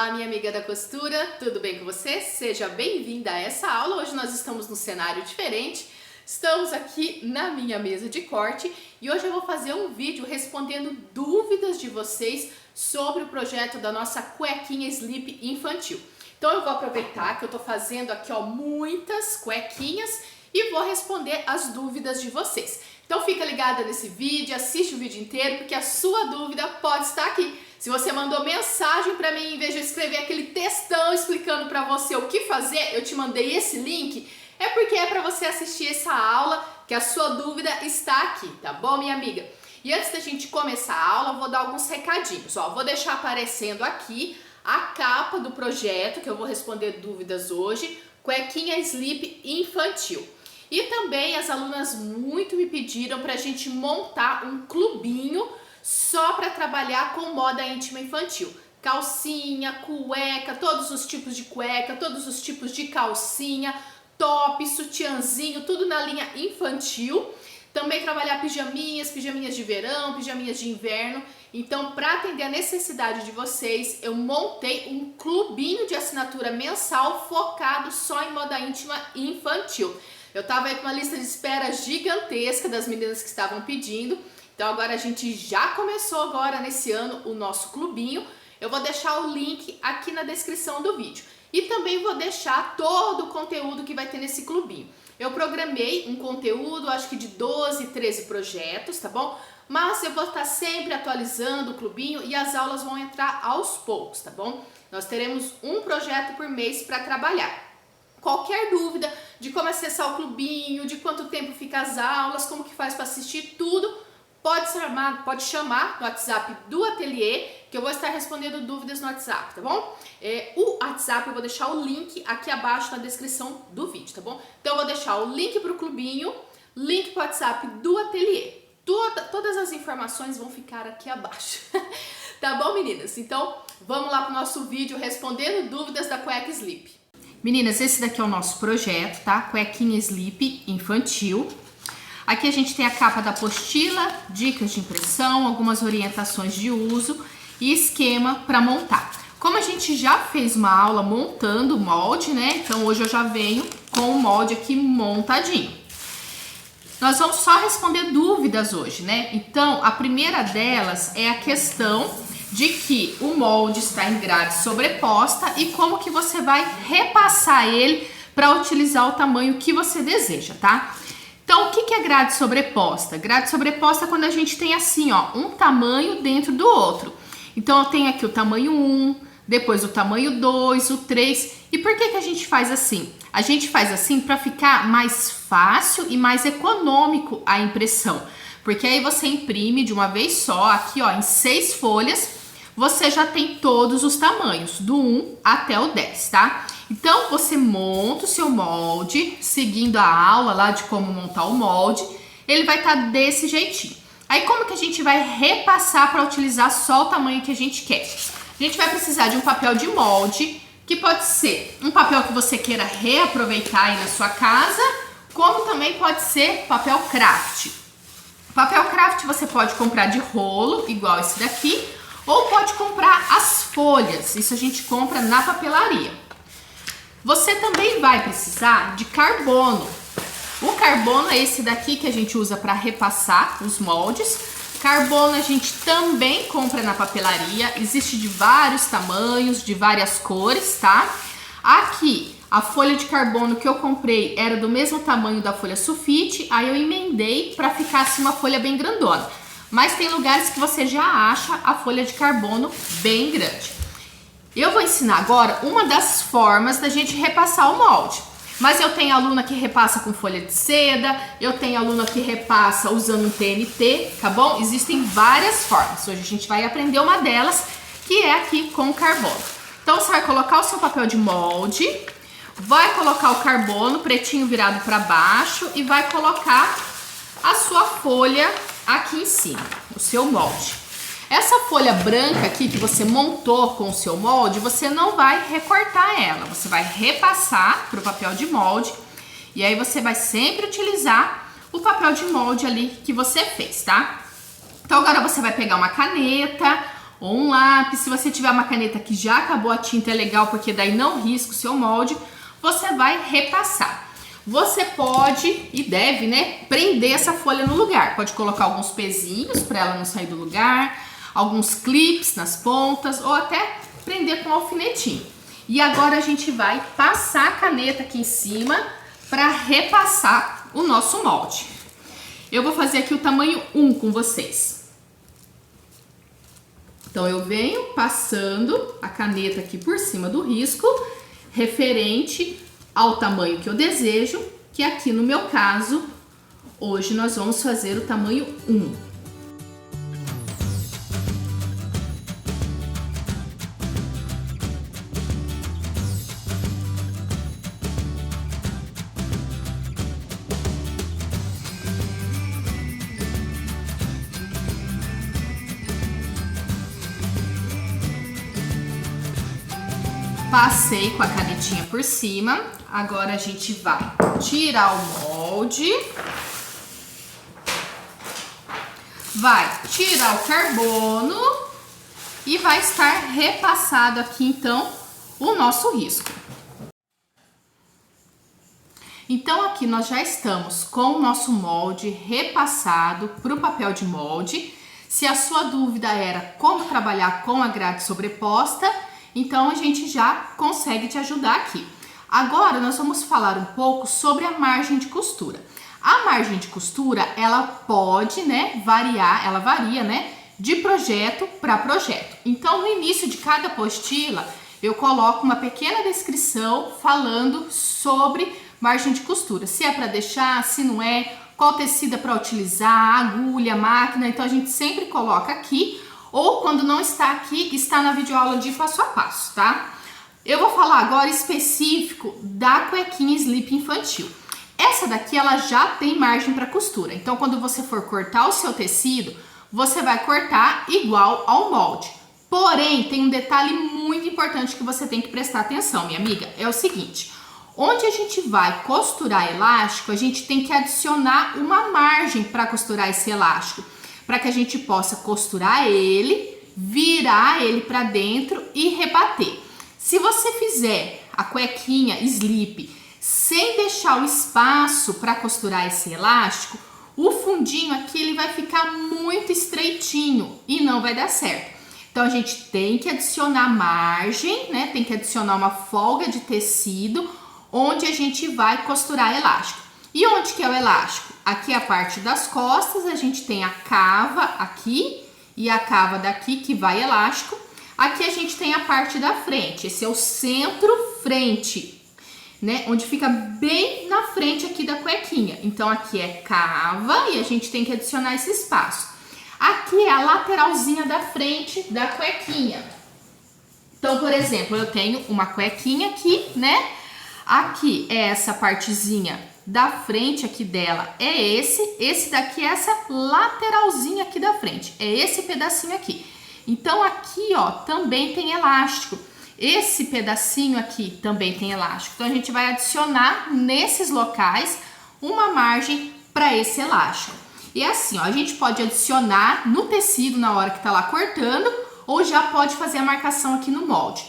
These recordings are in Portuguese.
Olá, minha amiga da costura, tudo bem com você? Seja bem-vinda a essa aula. Hoje nós estamos num cenário diferente, estamos aqui na minha mesa de corte e hoje eu vou fazer um vídeo respondendo dúvidas de vocês sobre o projeto da nossa cuequinha slip infantil. Então eu vou aproveitar que eu tô fazendo aqui muitas cuequinhas e vou responder as dúvidas de vocês. Então fica ligada nesse vídeo, assiste o vídeo inteiro porque a sua dúvida pode estar aqui. Se você mandou mensagem para mim, em vez de eu escrever aquele textão explicando para você o que fazer, eu te mandei esse link, é porque é para você assistir essa aula, que a sua dúvida está aqui, tá bom, minha amiga? E antes da gente começar a aula, eu vou dar alguns recadinhos. Vou deixar aparecendo aqui a capa do projeto, que eu vou responder dúvidas hoje, cuequinha slip infantil. E também as alunas muito me pediram para a gente montar um clubinho só para trabalhar com moda íntima infantil. Calcinha, cueca, todos os tipos de cueca, todos os tipos de calcinha, top, sutiãzinho, tudo na linha infantil. Também trabalhar pijaminhas de verão, pijaminhas de inverno. Então, para atender a necessidade de vocês, eu montei um clubinho de assinatura mensal focado só em moda íntima infantil. Eu tava aí com uma lista de espera gigantesca das meninas que estavam pedindo. Então agora a gente já começou agora nesse ano o nosso clubinho. Eu vou deixar o link aqui na descrição do vídeo. E também vou deixar todo o conteúdo que vai ter nesse clubinho. Eu programei um conteúdo, acho que de 12, 13 projetos, tá bom? Mas eu vou estar sempre atualizando o clubinho e as aulas vão entrar aos poucos, tá bom? Nós teremos um projeto por mês para trabalhar. Qualquer dúvida de como acessar o clubinho, de quanto tempo fica as aulas, como que faz para assistir tudo, pode chamar no WhatsApp do ateliê, que eu vou estar respondendo dúvidas no WhatsApp, tá bom? O WhatsApp eu vou deixar o link aqui abaixo na descrição do vídeo, tá bom? Então eu vou deixar o link para o clubinho, link para o WhatsApp do ateliê. Todas as informações vão ficar aqui abaixo. Tá bom, meninas? Então vamos lá para o nosso vídeo respondendo dúvidas da cueca slip. Meninas, esse daqui é o nosso projeto, tá? Cuequinha slip infantil. Aqui a gente tem a capa da apostila, dicas de impressão, algumas orientações de uso e esquema para montar. Como a gente já fez uma aula montando o molde, né? Então hoje eu já venho com o molde aqui montadinho. Nós vamos só responder dúvidas hoje, né? Então a primeira delas é a questão de que o molde está em grade sobreposta e como que você vai repassar ele para utilizar o tamanho que você deseja, tá? Então, o que é grade sobreposta? Grade sobreposta é quando a gente tem assim, ó, um tamanho dentro do outro. Então, eu tenho aqui o tamanho 1, depois o tamanho 2, o 3. E por que a gente faz assim? A gente faz assim para ficar mais fácil e mais econômico a impressão. Porque aí você imprime de uma vez só, aqui ó, em 6 folhas, você já tem todos os tamanhos, do 1 até o 10, tá? Então, você monta o seu molde, seguindo a aula lá de como montar o molde, ele vai estar desse jeitinho. Aí, como que a gente vai repassar para utilizar só o tamanho que a gente quer? A gente vai precisar de um papel de molde, que pode ser um papel que você queira reaproveitar aí na sua casa, como também pode ser papel craft. Papel craft você pode comprar de rolo, igual esse daqui, ou pode comprar as folhas, isso a gente compra na papelaria. Você também vai precisar de carbono. O carbono é esse daqui que a gente usa para repassar os moldes. Carbono a gente também compra na papelaria, existe de vários tamanhos, de várias cores, tá? Aqui, a folha de carbono que eu comprei era do mesmo tamanho da folha sulfite, aí eu emendei para ficar assim uma folha bem grandona. Mas tem lugares que você já acha a folha de carbono bem grande. Eu vou ensinar agora uma das formas da gente repassar o molde. Mas eu tenho aluna que repassa com folha de seda, eu tenho aluna que repassa usando um TNT, tá bom? Existem várias formas. Hoje a gente vai aprender uma delas, que é aqui com carbono. Então você vai colocar o seu papel de molde, vai colocar o carbono pretinho virado para baixo e vai colocar a sua folha aqui em cima, o seu molde. Essa folha branca aqui que você montou com o seu molde, você não vai recortar ela, você vai repassar para o papel de molde e aí você vai sempre utilizar o papel de molde ali que você fez, tá? Então agora você vai pegar uma caneta ou um lápis. Se você tiver uma caneta que já acabou a tinta, é legal, porque daí não risca o seu molde. Você vai repassar. Você pode e deve, né, prender essa folha no lugar. Pode colocar alguns pezinhos para ela não sair do lugar, alguns clips nas pontas ou até prender com um alfinetinho. E agora a gente vai passar a caneta aqui em cima para repassar o nosso molde. Eu vou fazer aqui o tamanho 1 com vocês. Então eu venho passando a caneta aqui por cima do risco, referente ao tamanho que eu desejo, que aqui no meu caso, hoje nós vamos fazer o tamanho 1. Passei com a canetinha por cima. Agora a gente vai tirar o molde. Vai tirar o carbono. E vai estar repassado aqui, então, o nosso risco. Então, aqui nós já estamos com o nosso molde repassado para o papel de molde. Se a sua dúvida era como trabalhar com a grade sobreposta, então a gente já consegue te ajudar aqui. Agora nós vamos falar um pouco sobre a margem de costura. A margem de costura, ela pode, né, variar, ela varia, né, de projeto para projeto. Então no início de cada apostila, eu coloco uma pequena descrição falando sobre margem de costura. Se é para deixar, se não é, qual tecido é para utilizar, agulha, máquina, então a gente sempre coloca aqui. Ou quando não está aqui, está na videoaula de passo a passo, tá? Eu vou falar agora específico da cuequinha slip infantil. Essa daqui, ela já tem margem para costura. Então, quando você for cortar o seu tecido, você vai cortar igual ao molde. Porém, tem um detalhe muito importante que você tem que prestar atenção, minha amiga. É o seguinte, onde a gente vai costurar elástico, a gente tem que adicionar uma margem para costurar esse elástico, para que a gente possa costurar ele, virar ele para dentro e rebater. Se você fizer a cuequinha slip sem deixar o espaço para costurar esse elástico, o fundinho aqui ele vai ficar muito estreitinho e não vai dar certo. Então a gente tem que adicionar margem, né? Tem que adicionar uma folga de tecido onde a gente vai costurar elástico. E onde que é o elástico? Aqui é a parte das costas, a gente tem a cava aqui e a cava daqui que vai elástico. Aqui a gente tem a parte da frente, esse é o centro-frente, né? Onde fica bem na frente aqui da cuequinha. Então aqui é cava e a gente tem que adicionar esse espaço. Aqui é a lateralzinha da frente da cuequinha. Então, por exemplo, eu tenho uma cuequinha aqui, né? Aqui é essa partezinha da frente aqui dela, é esse daqui é essa lateralzinha aqui da frente, é esse pedacinho aqui. Então aqui, ó, também tem elástico. Esse pedacinho aqui também tem elástico. Então a gente vai adicionar nesses locais uma margem para esse elástico. E assim, ó, a gente pode adicionar no tecido na hora que tá lá cortando, ou já pode fazer a marcação aqui no molde.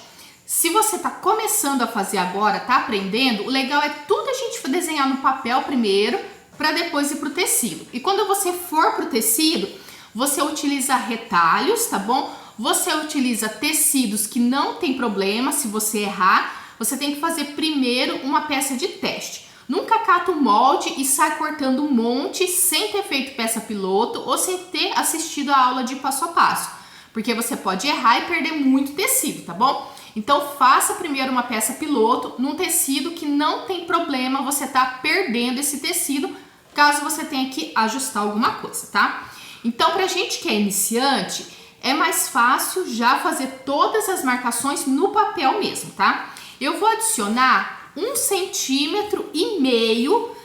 Se você tá começando a fazer agora, tá aprendendo, o legal é tudo a gente desenhar no papel primeiro, para depois ir pro tecido. E quando você for pro tecido, você utiliza retalhos, tá bom? Você utiliza tecidos que não tem problema, se você errar, você tem que fazer primeiro uma peça de teste. Nunca cata o molde e sai cortando um monte sem ter feito peça piloto ou sem ter assistido a aula de passo a passo, porque você pode errar e perder muito tecido, tá bom? Então faça primeiro uma peça piloto num tecido que não tem problema você tá perdendo esse tecido, caso você tenha que ajustar alguma coisa, tá? Então pra gente que é iniciante, é mais fácil já fazer todas as marcações no papel mesmo, tá? Eu vou adicionar 1,5 centímetro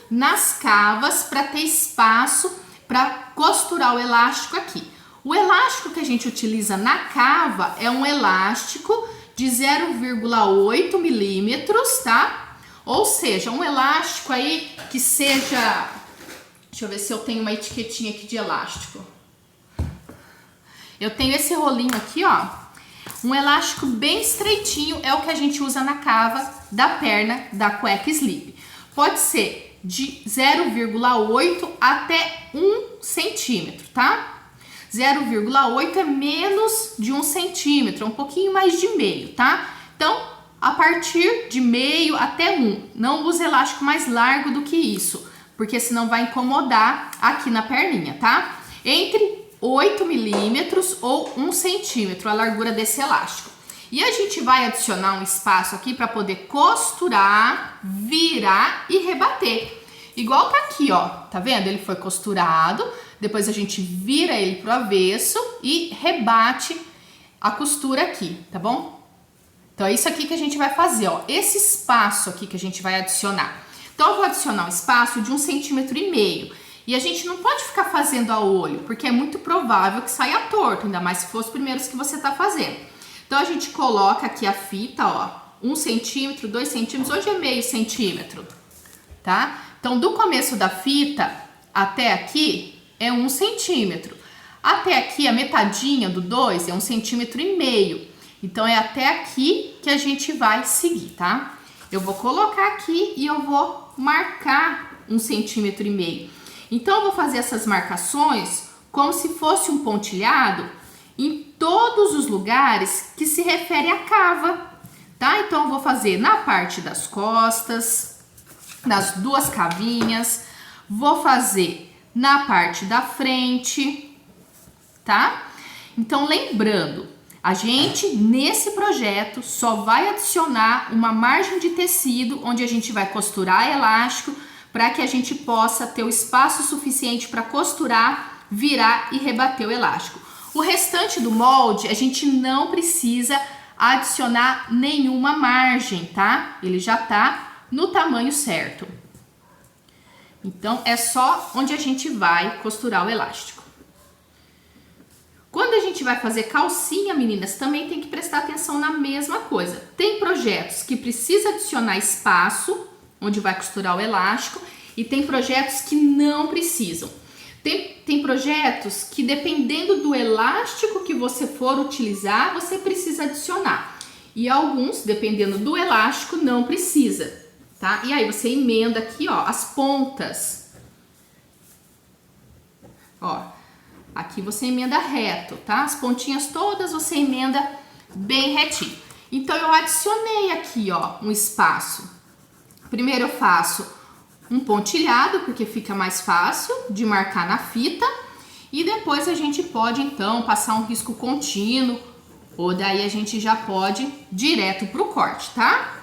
nas cavas para ter espaço para costurar o elástico aqui. O elástico que a gente utiliza na cava é um elástico de 0,8 milímetros, tá? Ou seja, um elástico aí que seja... Deixa eu ver se eu tenho uma etiquetinha aqui de elástico. Eu tenho esse rolinho aqui, ó. Um elástico bem estreitinho é o que a gente usa na cava da perna da cueca slip. Pode ser de 0,8 até 1 centímetro, tá? 0,8 é menos de 1 centímetro, é um pouquinho mais de meio, tá? Então, a partir de meio até 1. Não use elástico mais largo do que isso, porque senão vai incomodar aqui na perninha, tá? Entre 8 milímetros ou 1 centímetro a largura desse elástico. E a gente vai adicionar um espaço aqui para poder costurar, virar e rebater. Igual tá aqui, ó, tá vendo? Ele foi costurado, depois a gente vira ele pro avesso e rebate a costura aqui, tá bom? Então é isso aqui que a gente vai fazer, ó, esse espaço aqui que a gente vai adicionar. Então eu vou adicionar um espaço de 1,5 centímetros. E a gente não pode ficar fazendo a olho, porque é muito provável que saia torto, ainda mais se for os primeiros que você tá fazendo. Então a gente coloca aqui a fita, ó, 1 centímetro, 2 centímetros, hoje é meio centímetro, tá? Então do começo da fita até aqui é 1 centímetro. Até aqui a metadinha do 2 é 1,5 centímetros. Então é até aqui que a gente vai seguir, tá? Eu vou colocar aqui e eu vou marcar 1,5 centímetros. Então eu vou fazer essas marcações como se fosse um pontilhado em todos os lugares que se refere à cava, tá? Então eu vou fazer na parte das costas, das duas cavinhas, vou fazer na parte da frente, tá? Então lembrando, a gente nesse projeto só vai adicionar uma margem de tecido onde a gente vai costurar elástico para que a gente possa ter o espaço suficiente para costurar, virar e rebater o elástico. O restante do molde a gente não precisa adicionar nenhuma margem, tá? Ele já tá no tamanho certo. Então é só onde a gente vai costurar o elástico. Quando a gente vai fazer calcinha, meninas, também tem que prestar atenção na mesma coisa. Tem projetos que precisa adicionar espaço, onde vai costurar o elástico, e tem projetos que não precisam. Tem projetos que, dependendo do elástico que você for utilizar, você precisa adicionar. E alguns, dependendo do elástico, não precisa, tá? E aí você emenda aqui, ó, as pontas. Ó, aqui você emenda reto, tá? As pontinhas todas você emenda bem retinho. Então eu adicionei aqui, ó, um espaço. Primeiro eu faço um pontilhado, porque fica mais fácil de marcar na fita. E depois a gente pode, então, passar um risco contínuo. Ou daí a gente já pode direto pro corte, tá?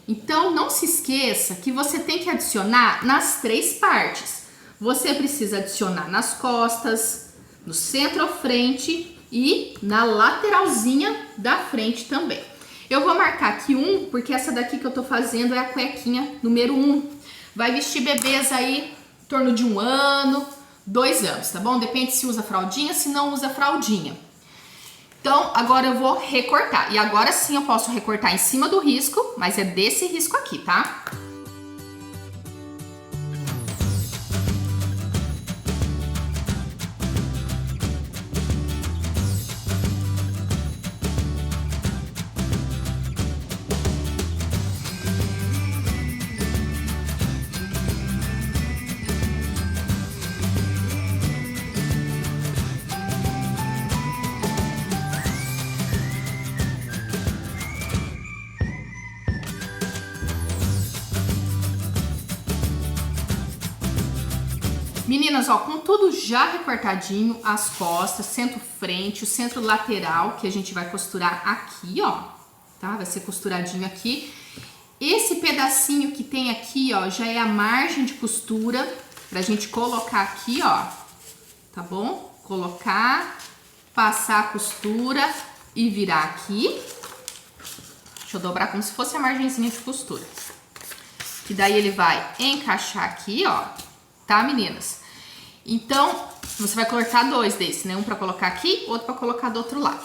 Então, não se esqueça que você tem que adicionar nas 3 partes. Você precisa adicionar nas costas, no centro-frente e na lateralzinha da frente também. Eu vou marcar aqui 1, porque essa daqui que eu tô fazendo é a cuequinha número 1. Vai vestir bebês aí em torno de 1 ano, 2 anos, tá bom? Depende se usa fraldinha, se não usa fraldinha. Então, agora eu vou recortar. E agora sim eu posso recortar em cima do risco, mas é desse risco aqui, tá? Meninas, ó, com tudo já recortadinho, as costas, centro-frente, o centro lateral, que a gente vai costurar aqui, ó, tá? Vai ser costuradinho aqui. Esse pedacinho que tem aqui, ó, já é a margem de costura pra gente colocar aqui, ó, tá bom? Colocar, passar a costura e virar aqui. Deixa eu dobrar como se fosse a margenzinha de costura. Que daí ele vai encaixar aqui, ó, tá, meninas? Então, você vai cortar 2 desses, né? Um pra colocar aqui, outro pra colocar do outro lado.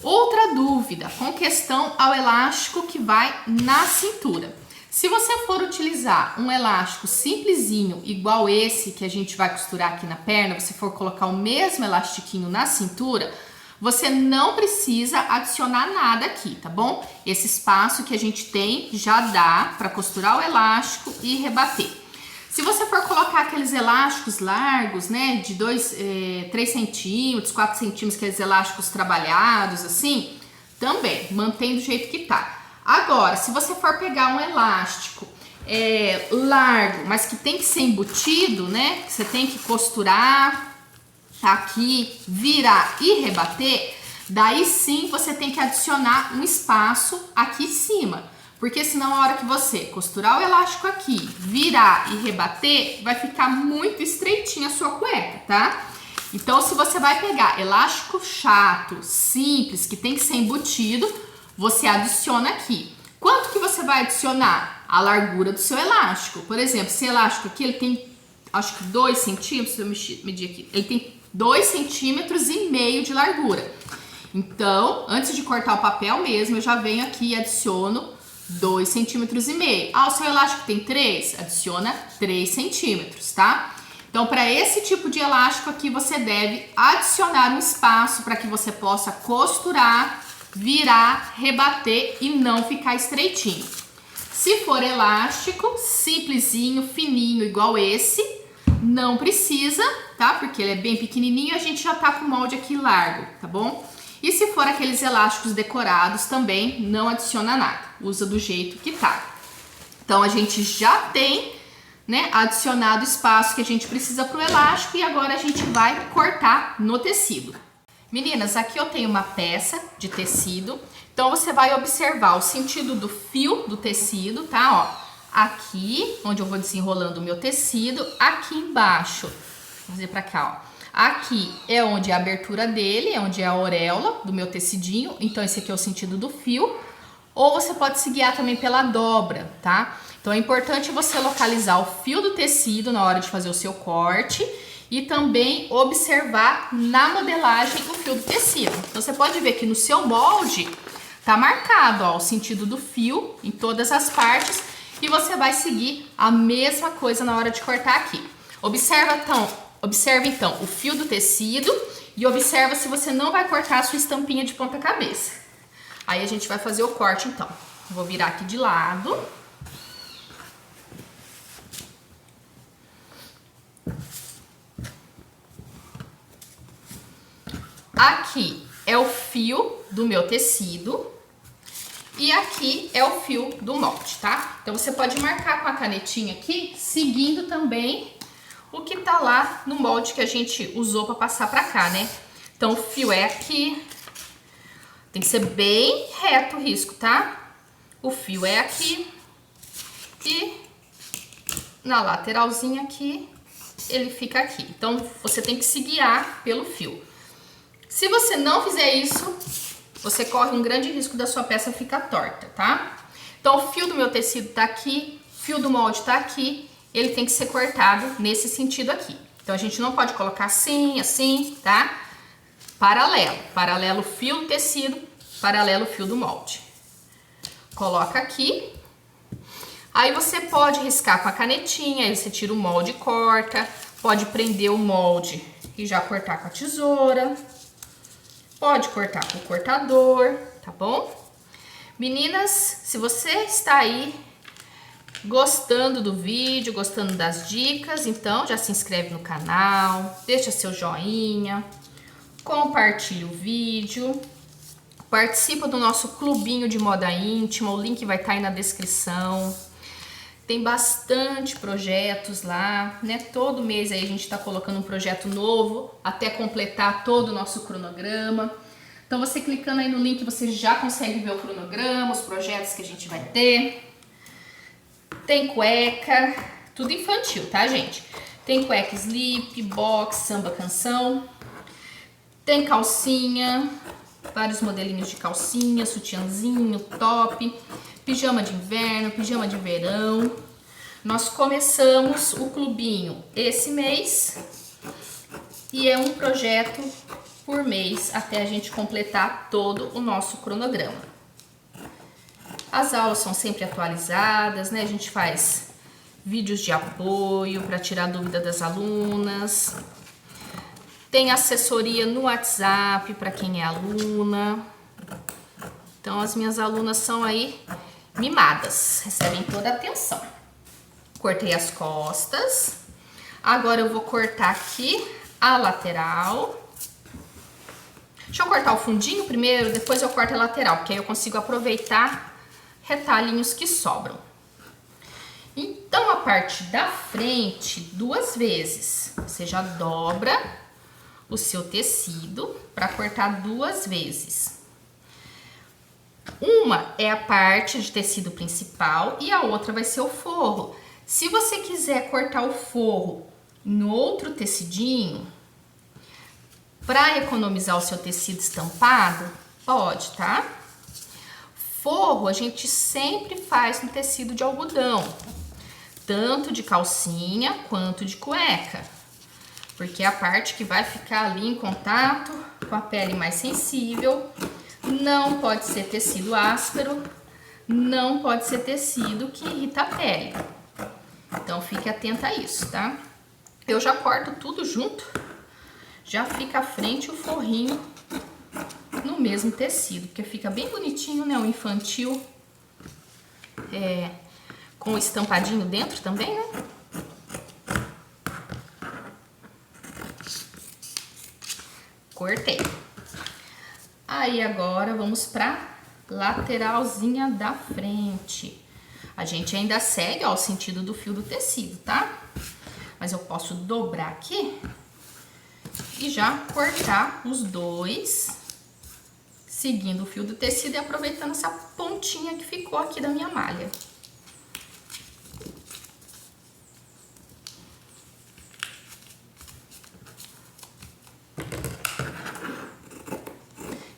Outra dúvida com questão ao elástico que vai na cintura. Se você for utilizar um elástico simplesinho, igual esse que a gente vai costurar aqui na perna, você for colocar o mesmo elastiquinho na cintura, você não precisa adicionar nada aqui, tá bom? Esse espaço que a gente tem já dá para costurar o elástico e rebater. Se você for colocar aqueles elásticos largos, né, de 3 centímetros, 4 centímetros, aqueles elásticos trabalhados assim, também mantém do jeito que tá. Agora, se você for pegar um elástico largo, mas que tem que ser embutido, né, que você tem que costurar aqui, virar e rebater, daí sim você tem que adicionar um espaço aqui em cima. Porque senão a hora que você costurar o elástico aqui, virar e rebater, vai ficar muito estreitinha a sua cueca, tá? Então, se você vai pegar elástico chato, simples, que tem que ser embutido, você adiciona aqui. Quanto que você vai adicionar? A largura do seu elástico. Por exemplo, esse elástico aqui, ele tem, acho que 2 centímetros, se eu medir aqui, ele tem 2,5 centímetros de largura. Então, antes de cortar o papel mesmo, eu já venho aqui e adiciono 2,5 centímetros. Ah, o seu elástico tem 3? Adiciona 3 centímetros, tá? Então, para esse tipo de elástico aqui, você deve adicionar um espaço para que você possa costurar, virar, rebater e não ficar estreitinho. Se for elástico, simplesinho, fininho, igual esse, não precisa, tá? Porque ele é bem pequenininho e a gente já tá com o molde aqui largo, tá bom? E se for aqueles elásticos decorados também, não adiciona nada. Usa do jeito que tá. Então, a gente já tem, né, adicionado o espaço que a gente precisa pro elástico e agora a gente vai cortar no tecido. Meninas, aqui eu tenho uma peça de tecido. Então, você vai observar o sentido do fio do tecido, tá? Ó, aqui, onde eu vou desenrolando o meu tecido, aqui embaixo. Vou fazer pra cá, ó. Aqui é onde é a abertura dele, é onde é a auréola do meu tecidinho. Então, esse aqui é o sentido do fio. Ou você pode se guiar também pela dobra, tá? Então, é importante você localizar o fio do tecido na hora de fazer o seu corte e também observar na modelagem o fio do tecido. Então, você pode ver que no seu molde tá marcado, ó, o sentido do fio em todas as partes e você vai seguir a mesma coisa na hora de cortar aqui. Observe então o fio do tecido e observa se você não vai cortar a sua estampinha de ponta cabeça. Aí a gente vai fazer o corte então. Vou virar aqui de lado. Aqui é o fio do meu tecido e aqui é o fio do molde, tá? Então você pode marcar com a canetinha aqui, seguindo também o que tá lá no molde que a gente usou para passar para cá, né? Então o fio é aqui, tem que ser bem reto o risco, tá? O fio é aqui e na lateralzinha aqui ele fica aqui. Então você tem que se guiar pelo fio. Se você não fizer isso, você corre um grande risco da sua peça ficar torta, tá? Então o fio do meu tecido tá aqui, o fio do molde tá aqui. Ele tem que ser cortado nesse sentido aqui. Então, a gente não pode colocar assim, assim, tá? Paralelo. Paralelo fio do tecido, paralelo fio do molde. Coloca aqui. Aí, você pode riscar com a canetinha, aí você tira o molde e corta. Pode prender o molde e já cortar com a tesoura. Pode cortar com o cortador, tá bom? Meninas, se você está aí gostando do vídeo, gostando das dicas, então já se inscreve no canal, deixa seu joinha, compartilha o vídeo, participa do nosso clubinho de moda íntima, o link vai estar aí na descrição. Tem bastante projetos lá, né? Todo mês aí a gente tá colocando um projeto novo até completar todo o nosso cronograma. Então você clicando aí no link, você já consegue ver o cronograma, os projetos que a gente vai ter. Tem cueca, tudo infantil, tá, gente? Tem cueca slip, box, samba canção. Tem calcinha, vários modelinhos de calcinha, sutiãzinho, top, pijama de inverno, pijama de verão. Nós começamos o clubinho esse mês e é um projeto por mês até a gente completar todo o nosso cronograma. As aulas são sempre atualizadas, né? A gente faz vídeos de apoio para tirar dúvida das alunas. Tem assessoria no WhatsApp para quem é aluna. Então as minhas alunas são aí mimadas, recebem toda a atenção. Cortei as costas. Agora eu vou cortar aqui a lateral. Deixa eu cortar o fundinho primeiro, depois eu corto a lateral, porque aí eu consigo aproveitar retalhinhos que sobram. Então, a parte da frente, 2 vezes. Você já dobra o seu tecido para cortar 2 vezes. Uma é a parte de tecido principal e a outra vai ser o forro. Se você quiser cortar o forro em outro tecidinho, para economizar o seu tecido estampado, pode, tá? Forro a gente sempre faz no tecido de algodão, tanto de calcinha quanto de cueca, porque é a parte que vai ficar ali em contato com a pele mais sensível. Não pode ser tecido áspero, não pode ser tecido que irrita a pele. Então fique atenta a isso, tá? Eu já corto tudo junto, já fica à frente o forrinho no mesmo tecido, porque fica bem bonitinho, né? O infantil, com estampadinho dentro também, né? Cortei. Aí agora vamos pra lateralzinha da frente. A gente ainda segue, ó, o sentido do fio do tecido, tá? Mas eu posso dobrar aqui e já cortar os dois, seguindo o fio do tecido e aproveitando essa pontinha que ficou aqui da minha malha.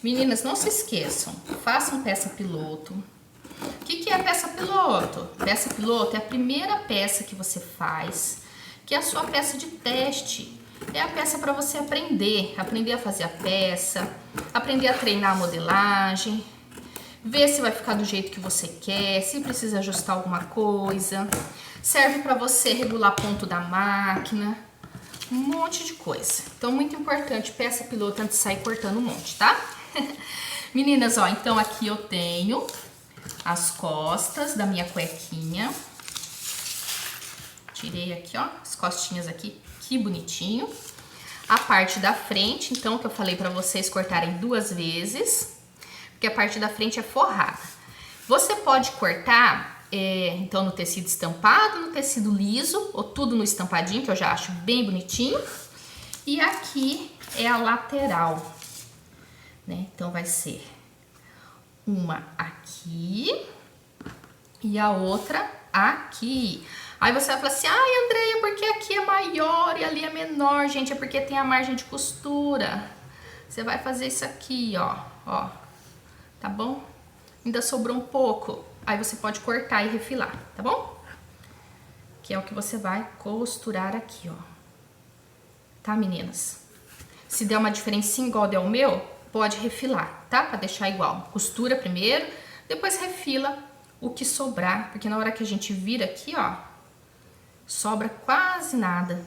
Meninas, não se esqueçam, façam peça piloto. O que é a peça piloto? Peça piloto é a primeira peça que você faz, que é a sua peça de teste. É a peça para você aprender a fazer a peça, aprender a treinar a modelagem, ver se vai ficar do jeito que você quer, se precisa ajustar alguma coisa. Serve para você regular ponto da máquina, um monte de coisa. Então, muito importante, peça piloto antes de sair cortando um monte, tá? Meninas, ó, então aqui eu tenho as costas da minha cuequinha. Tirei aqui, ó, as costinhas aqui, que bonitinho. A parte da frente, então, que eu falei pra vocês cortarem 2 vezes, porque a parte da frente é forrada. Você pode cortar, então, no tecido estampado, no tecido liso, ou tudo no estampadinho, que eu já acho bem bonitinho. E aqui é a lateral, né? Então, vai ser uma aqui e a outra aqui. Aí você vai falar assim, ai, Andreia, porque aqui é maior e ali é menor? Gente, é porque tem a margem de costura. Você vai fazer isso aqui, ó, ó, tá bom? Ainda sobrou um pouco, aí você pode cortar e refilar, tá bom? Que é o que você vai costurar aqui, ó. Tá, meninas? Se der uma diferencinha igual deu o meu, pode refilar, tá? Pra deixar igual. Costura primeiro, depois refila o que sobrar, porque na hora que a gente vira aqui, ó, sobra quase nada.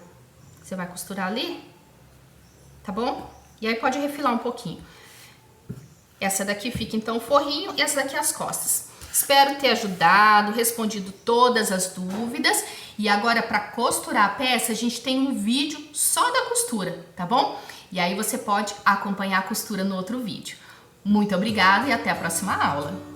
Você vai costurar ali, tá bom? E aí pode refilar um pouquinho. Essa daqui fica então o forrinho e essa daqui as costas. Espero ter ajudado, respondido todas as dúvidas. E agora, para costurar a peça, a gente tem um vídeo só da costura, tá bom? E aí você pode acompanhar a costura no outro vídeo. Muito obrigada e até a próxima aula!